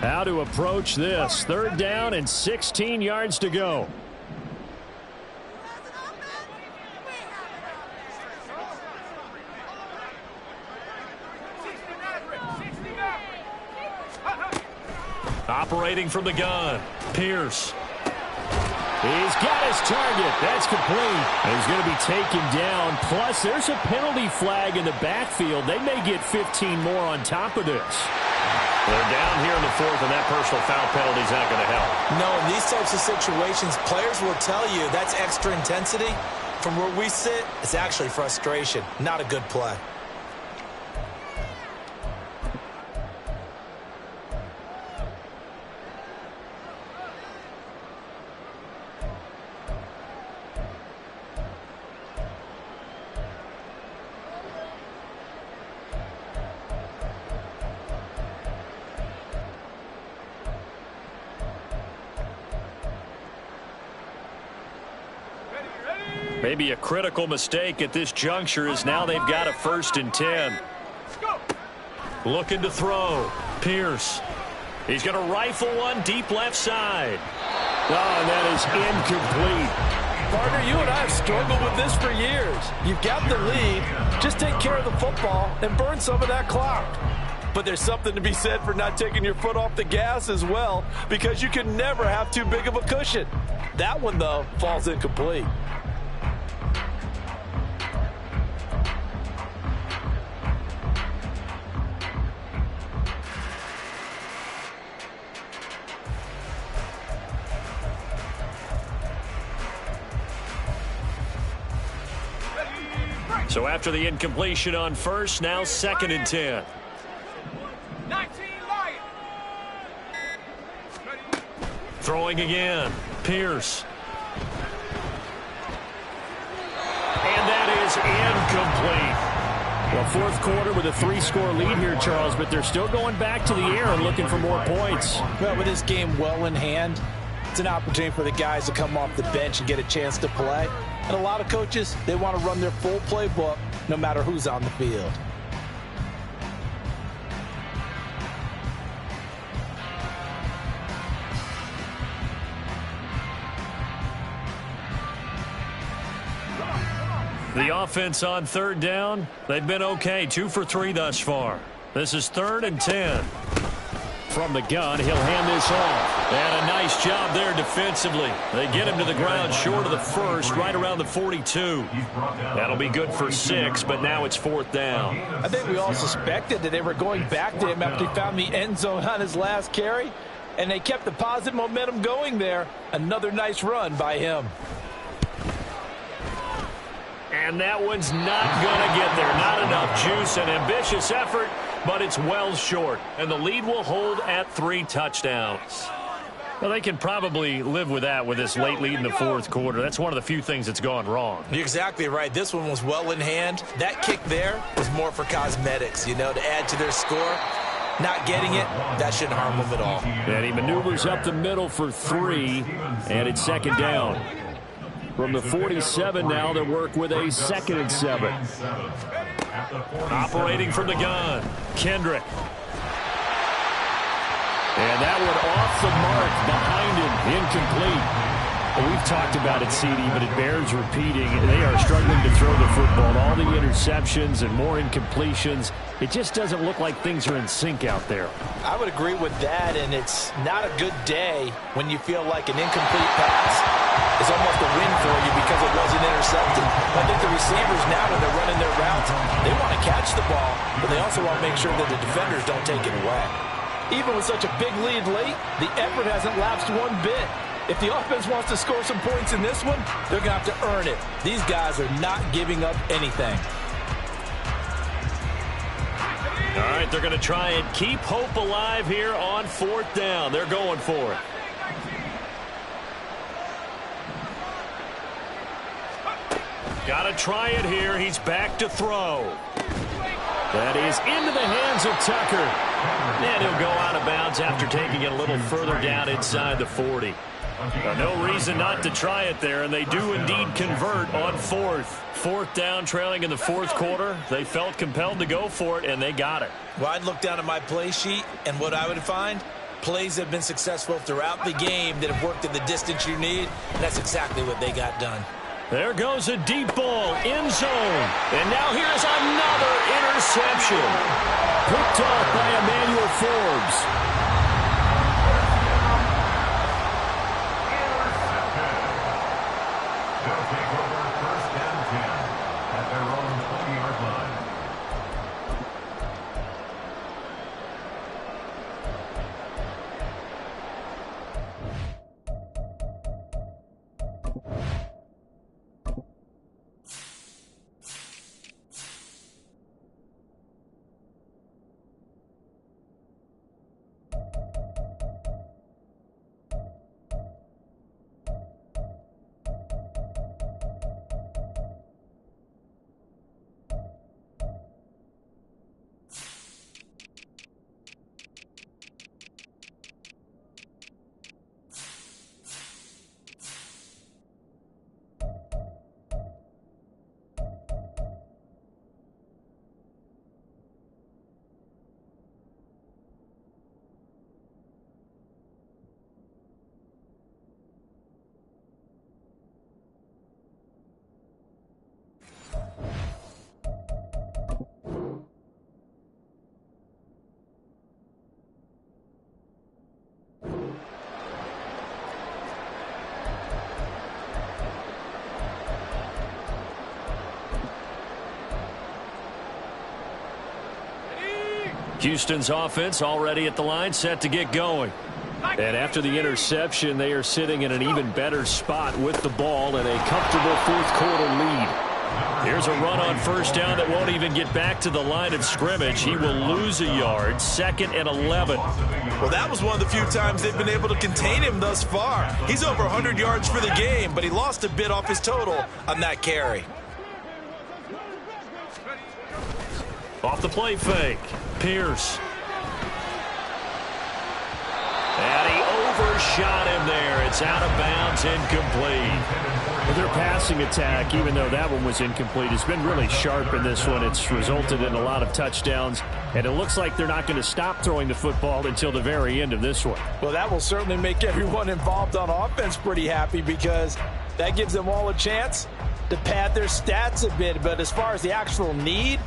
How to approach this. 3rd down and 16 yards to go. Operating from the gun, Pierce. He's got his target. That's complete. He's going to be taken down. Plus, there's a penalty flag in the backfield. They may get 15 more on top of this. They're down here in the 4th, and that personal foul penalty is not going to help. No, in these types of situations, players will tell you that's extra intensity. From where we sit, it's actually frustration. Not a good play. Maybe a critical mistake at this juncture is now they've got a 1st and 10. Looking to throw. Pierce. He's going to rifle one deep left side. Oh, and that is incomplete. Partner, you and I have struggled with this for years. You've got the lead. Just take care of the football and burn some of that clock. But there's something to be said for not taking your foot off the gas as well, because you can never have too big of a cushion. That one, though, falls incomplete. So after the incompletion on 1st, now 2nd and 10. Throwing again. Pierce. And that is incomplete. Well, 4th quarter with a 3-score lead here, Charles, but they're still going back to the air and looking for more points. Well, with this game well in hand, it's an opportunity for the guys to come off the bench and get a chance to play. And a lot of coaches, they want to run their full playbook no matter who's on the field. The offense on 3rd down, they've been okay. 2 for 3 thus far. This is 3rd and 10. From the gun, he'll hand this off. And a nice job there defensively. They get him to the ground short of the 1st, right around the 42. That'll be good for 6, but now it's 4th down. I think we all suspected that they were going back to him after he found the end zone on his last carry, and they kept the positive momentum going there. Another nice run by him. And that one's not going to get there. Not enough juice. An ambitious effort, but it's well short. And the lead will hold at 3 touchdowns. Well, they can probably live with that with this late lead in the 4th quarter. That's one of the few things that's gone wrong. You're exactly right. This one was well in hand. That kick there was more for cosmetics, you know, to add to their score. Not getting it, that shouldn't harm them at all. And he maneuvers up the middle for 3, and it's 2nd down. From the 47 now, they work with a 2nd and 7. Operating from the gun, Kendrick. And that one off the mark behind him, incomplete. Well, we've talked about it, CD, but it bears repeating. They are struggling to throw the football. All the interceptions and more incompletions. It just doesn't look like things are in sync out there. I would agree with that, and it's not a good day when you feel like an incomplete pass is almost a win for you because it wasn't intercepted. I think the receivers now, when they're running their routes, they want to catch the ball, but they also want to make sure that the defenders don't take it away. Even with such a big lead late, the effort hasn't lapsed one bit. If the offense wants to score some points in this one, they're going to have to earn it. These guys are not giving up anything. All right, they're going to try and keep hope alive here on 4th down. They're going for it. Got to try it here. He's back to throw. That is into the hands of Tucker. And he'll go out of bounds after taking it a little further down inside the 40. No reason not to try it there, and they do indeed convert on 4th. 4th down, trailing in the 4th quarter. They felt compelled to go for it, and they got it. Well, I'd look down at my play sheet, and what I would find, Plays have been successful throughout the game that have worked in the distance you need, and that's exactly what they got done. There goes a deep ball, end zone. And now here's another interception. Picked off by Emmanuel Forbes. Houston's offense already at the line, set to get going. And after the interception, they are sitting in an even better spot with the ball and a comfortable fourth-quarter lead. Here's a run on first down that won't even get back to the line of scrimmage. He will lose a yard, 2nd and 11. Well, that was one of the few times they've been able to contain him thus far. He's over 100 yards for the game, but he lost a bit off his total on that carry. Off the play fake, Pierce. And he overshot him there. It's out of bounds, incomplete. Their passing attack, even though that one was incomplete, has been really sharp in this one. It's resulted in a lot of touchdowns, and it looks like they're not going to stop throwing the football until the very end of this one. Well, that will certainly make everyone involved on offense pretty happy, because that gives them all a chance to pad their stats a bit. But as far as the actual need,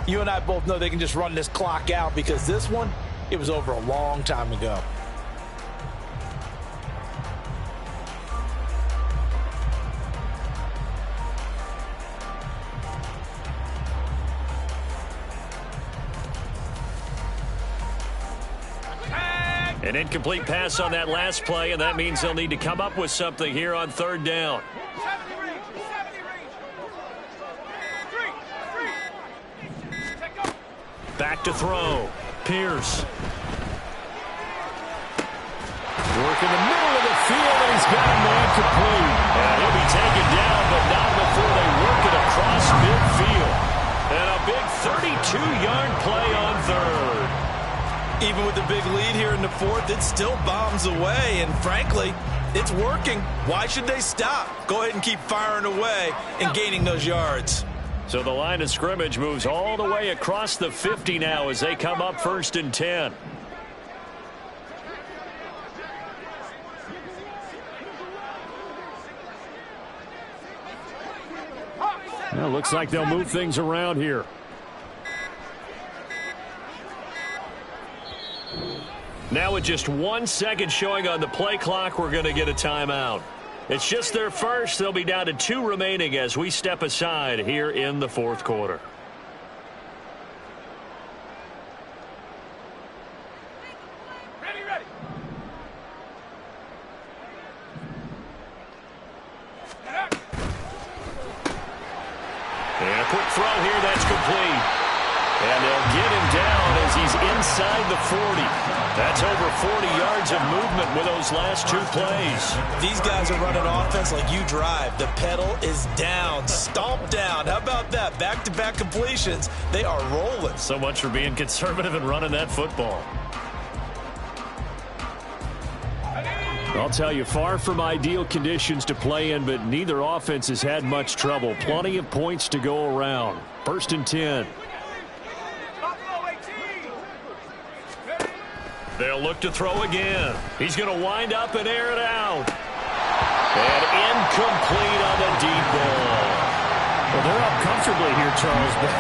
you and I both know they can just run this clock out, because this one, it was over a long time ago. An incomplete pass on that last play, and that means they'll need to come up with something here on third down. Back to throw. Pierce. Work in the middle of the field, and he's got a man complete. And he'll be taken down, but not before they work it across midfield. And a big 32-yard play on third. Even with the big lead here in the fourth, it still bombs away, and frankly, it's working. Why should they stop? Go ahead and keep firing away and gaining those yards. So the line of scrimmage moves all the way across the 50 now as they come up 1st and 10. Well, looks like they'll move things around here. Now with just 1 second showing on the play clock, we're going to get a timeout. It's just their first. They'll be down to 2 remaining as we step aside here in the fourth quarter. Ready. And a quick throw here, that's complete. And they'll get him down as he's inside the 40. That's over 40 yards of movement with those last 2 plays. These guys are running offense like you drive. The pedal is down, stomp down. How about that? Back-to-back completions. They are rolling. So much for being conservative and running that football. I'll tell you, far from ideal conditions to play in, but neither offense has had much trouble. Plenty of points to go around. 1st and 10. They'll look to throw again. He's going to wind up and air it out. And incomplete on the deep ball. Well, they're up comfortably here, Charles, but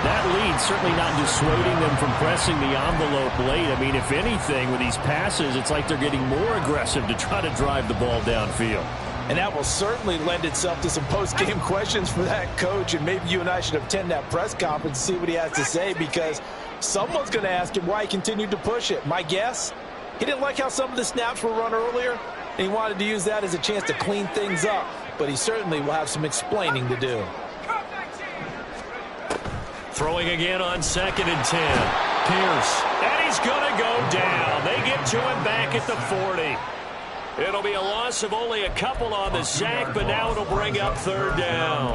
that lead certainly not dissuading them from pressing the envelope late. I mean, if anything, with these passes, it's like they're getting more aggressive to try to drive the ball downfield. And that will certainly lend itself to some post-game questions for that coach, and maybe you and I should attend that press conference and see what he has to say, because someone's going to ask him why he continued to push it. My guess, he didn't like how some of the snaps were run earlier, and he wanted to use that as a chance to clean things up, but he certainly will have some explaining to do. Throwing again on 2nd and 10. Pierce. And he's going to go down. They get to him back at the 40. It'll be a loss of only a couple on the sack, but now it'll bring up 3rd down.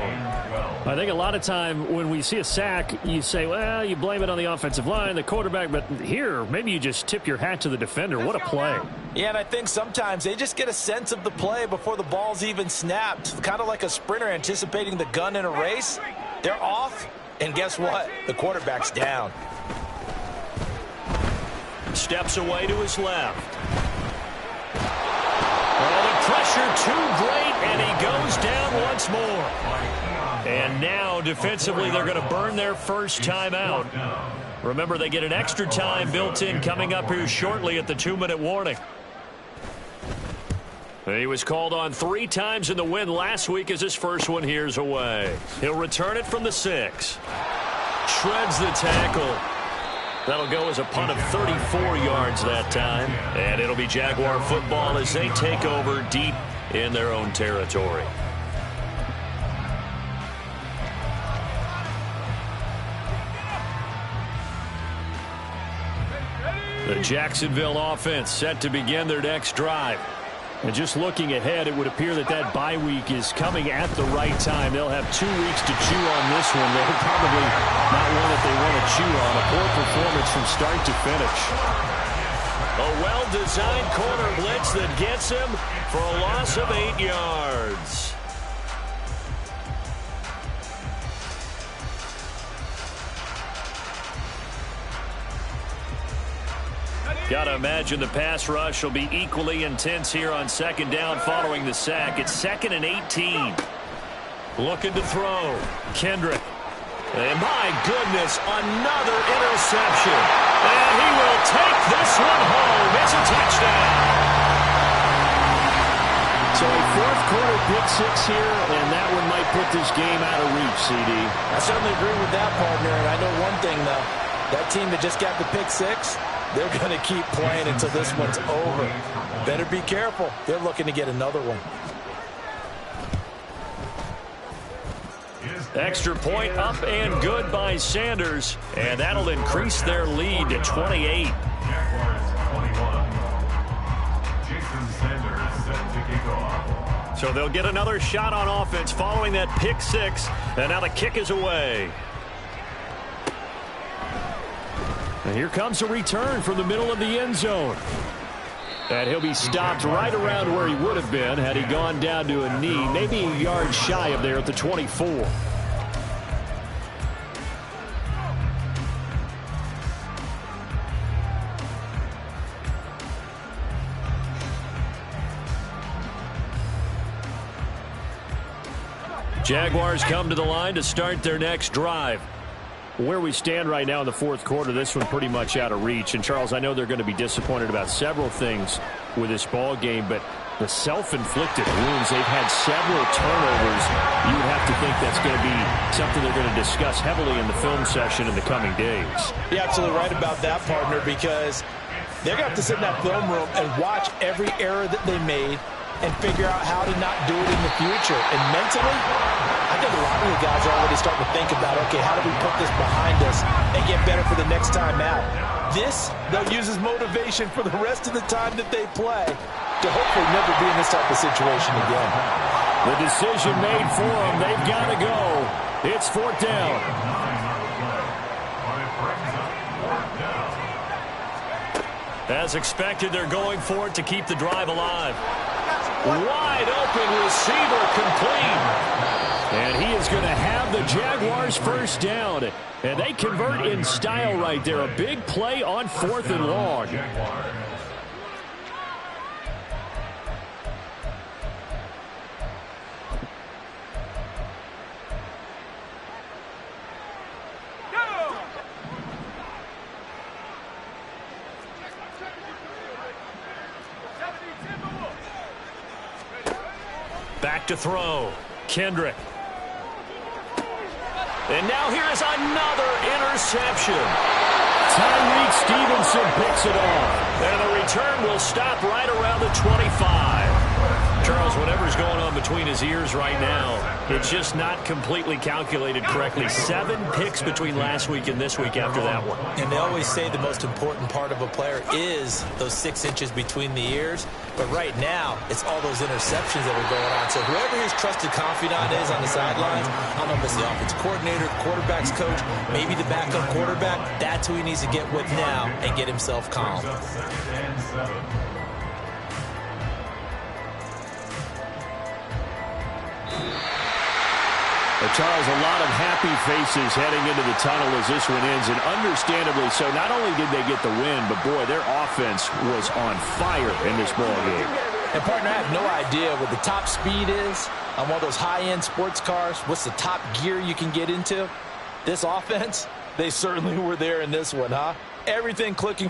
I think a lot of time when we see a sack, you say, well, you blame it on the offensive line, the quarterback, but here, maybe you just tip your hat to the defender. What a play. Yeah, and I think sometimes they just get a sense of the play before the ball's even snapped. Kind of like a sprinter anticipating the gun in a race. They're off, and guess what? The quarterback's down. Steps away to his left. Well, the pressure too great, and he goes down once more. And now, defensively, they're going to burn their first timeout. Remember, they get an extra time built in coming up here shortly at the 2-minute warning. He was called on 3 times in the win last week as his first one here's away. He'll return it from the 6. Shreds the tackle. That'll go as a punt of 34 yards that time. And it'll be Jaguar football as they take over deep in their own territory. The Jacksonville offense set to begin their next drive. And just looking ahead, it would appear that that bye week is coming at the right time. They'll have 2 weeks to chew on this one. They're probably not one that they want to chew on. A poor performance from start to finish. A well-designed corner blitz that gets him for a loss of 8 yards. Got to imagine the pass rush will be equally intense here on 2nd down following the sack. It's 2nd and 18. Looking to throw. Kendrick. And my goodness, another interception. And he will take this one home. It's a touchdown. So a 4th quarter pick 6 here, and that one might put this game out of reach, CD. I certainly agree with that, partner. And I know one thing, though. That team that just got the pick 6, they're going to keep playing until this one's over. Better be careful. They're looking to get another one. Extra point up and good by Sanders. And that'll increase their lead to 28. So they'll get another shot on offense following that pick 6. And now the kick is away. And here comes a return from the middle of the end zone. And he'll be stopped right around where he would have been had he gone down to a knee, maybe a yard shy of there at the 24. Jaguars come to the line to start their next drive. Where we stand right now in the 4th quarter, this one pretty much out of reach. And, Charles, I know they're going to be disappointed about several things with this ball game, but the self-inflicted wounds, they've had several turnovers. You would have to think that's going to be something they're going to discuss heavily in the film session in the coming days. You're absolutely right about that, partner, because they're going to have to sit in that film room and watch every error that they made and figure out how to not do it in the future. And mentally, I think a lot of the guys are already starting to think about, okay, how do we put this behind us and get better for the next time out? This, they'll use as motivation for the rest of the time that they play to hopefully never be in this type of situation again. The decision made for them. They've got to go. It's 4th down. As expected, they're going for it to keep the drive alive. Wide open receiver complete. And he is going to have the Jaguars first down. And they convert in style right there. A big play on 4th and long. Back to throw. Kendrick. And now here is another interception. Tyreek Stevenson picks it off. And the return will stop right around the 25. Charles, whatever's going on between his ears right now, it's just not completely calculated correctly. 7 picks between last week and this week after that one. And they always say the most important part of a player is those 6 inches between the ears. But right now, it's all those interceptions that are going on. So whoever his trusted confidant is on the sidelines, I don't know if it's the offensive coordinator, the quarterback's coach, maybe the backup quarterback, that's who he needs to get with now and get himself calm. Charles, a lot of happy faces heading into the tunnel as this one ends, and understandably so. Not only did they get the win, but, boy, their offense was on fire in this ball game. And, partner, I have no idea what the top speed is on one of those high-end sports cars. What's the top gear you can get into? This offense, they certainly were there in this one, huh? Everything clicking for